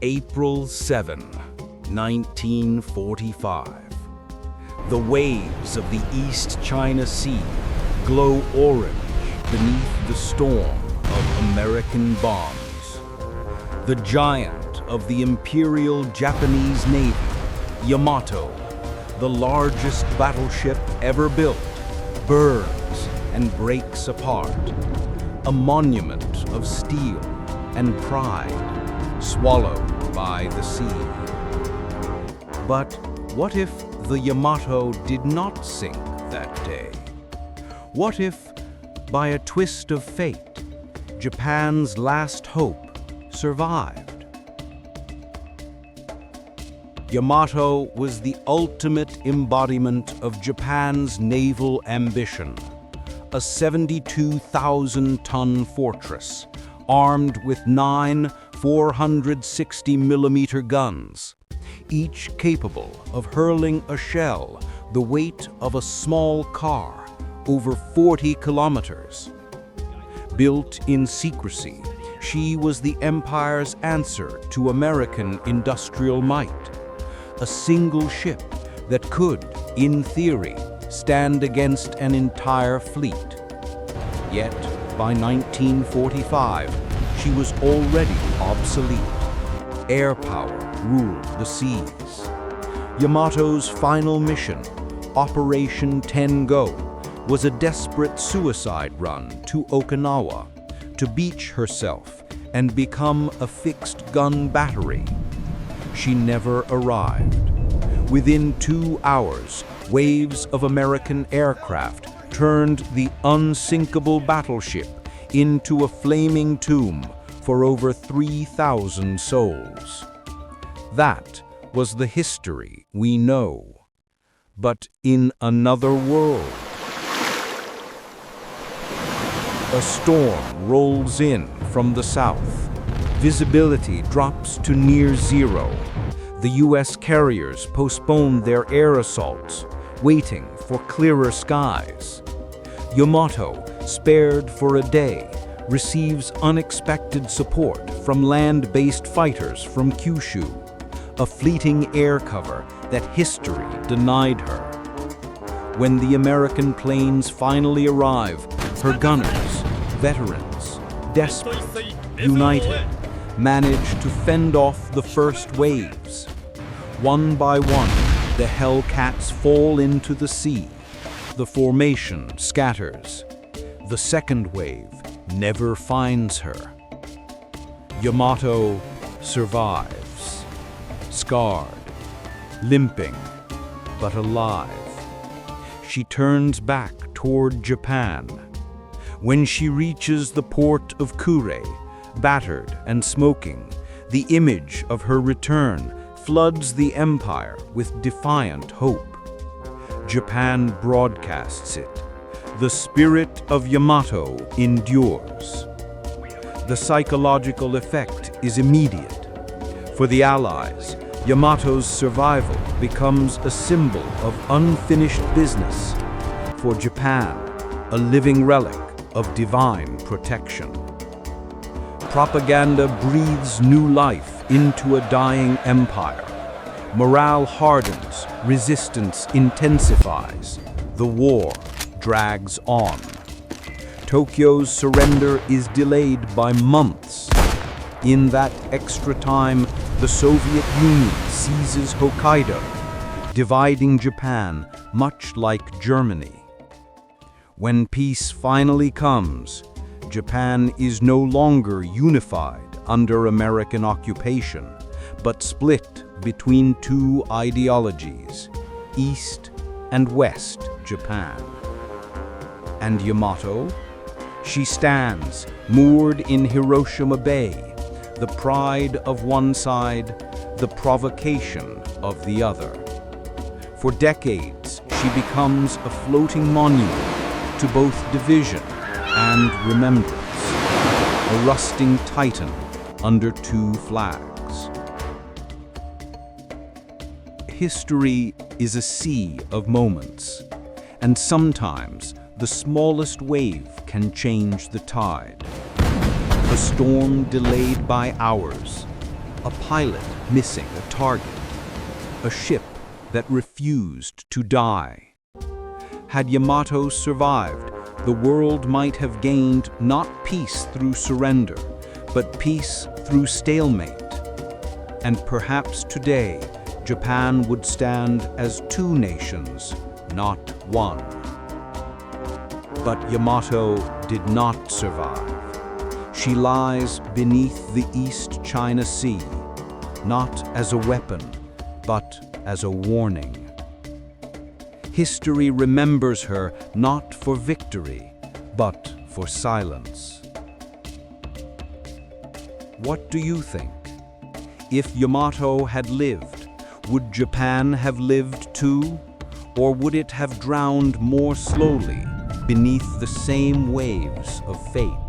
April 7, 1945. The waves of the East China Sea glow orange beneath the storm of American bombs. The giant of the Imperial Japanese Navy, Yamato, the largest battleship ever built, burns and breaks apart. A monument of steel and pride, swallowed by the sea. But what if the Yamato did not sink that day? What if, by a twist of fate, Japan's last hope survived? Yamato was the ultimate embodiment of Japan's naval ambition, a 72,000-ton fortress armed with 9 460mm guns, each capable of hurling a shell the weight of a small car over 40 kilometers. Built in secrecy, she was the Empire's answer to American industrial might, a single ship that could, in theory, stand against an entire fleet. Yet, by 1945, she was already obsolete. Air power ruled the seas. Yamato's final mission, Operation 10 Go, was a desperate suicide run to Okinawa to beach herself and become a fixed-gun battery. She never arrived. Within 2 hours, waves of American aircraft turned the unsinkable battleship into a flaming tomb for over 3,000 souls. That was the history we know. But in another world, a storm rolls in from the south. Visibility drops to near zero. The U.S. carriers postpone their air assaults, waiting for clearer skies. Yamato, spared for a day, receives unexpected support from land-based fighters from Kyushu, a fleeting air cover that history denied her. When the American planes finally arrive, her gunners, veterans, desperate, united, manage to fend off the first waves. One by one, the Hellcats fall into the sea. The formation scatters. The second wave never finds her. Yamato survives, scarred, limping, but alive. She turns back toward Japan. When she reaches the port of Kure, battered and smoking, the image of her return floods the empire with defiant hope. Japan broadcasts it. The spirit of Yamato endures. The psychological effect is immediate. For the Allies, Yamato's survival becomes a symbol of unfinished business. For Japan, a living relic of divine protection. Propaganda breathes new life into a dying empire. Morale hardens, resistance intensifies. The war drags on. Tokyo's surrender is delayed by months. In that extra time, the Soviet Union seizes Hokkaido, dividing Japan much like Germany. When peace finally comes, Japan is no longer unified under American occupation, but split between two ideologies, East and West Japan. And Yamato? She stands, moored in Hiroshima Bay, the pride of one side, the provocation of the other. For decades, she becomes a floating monument to both division and remembrance, a rusting titan under two flags. History is a sea of moments, and sometimes the smallest wave can change the tide. A storm delayed by hours, a pilot missing a target, a ship that refused to die. Had Yamato survived, the world might have gained not peace through surrender, but peace through stalemate. And perhaps today, Japan would stand as two nations, not one. But Yamato did not survive. She lies beneath the East China Sea, not as a weapon, but as a warning. History remembers her not for victory, but for silence. What do you think? If Yamato had lived, would Japan have lived too? Or would it have drowned more slowly beneath the same waves of fate?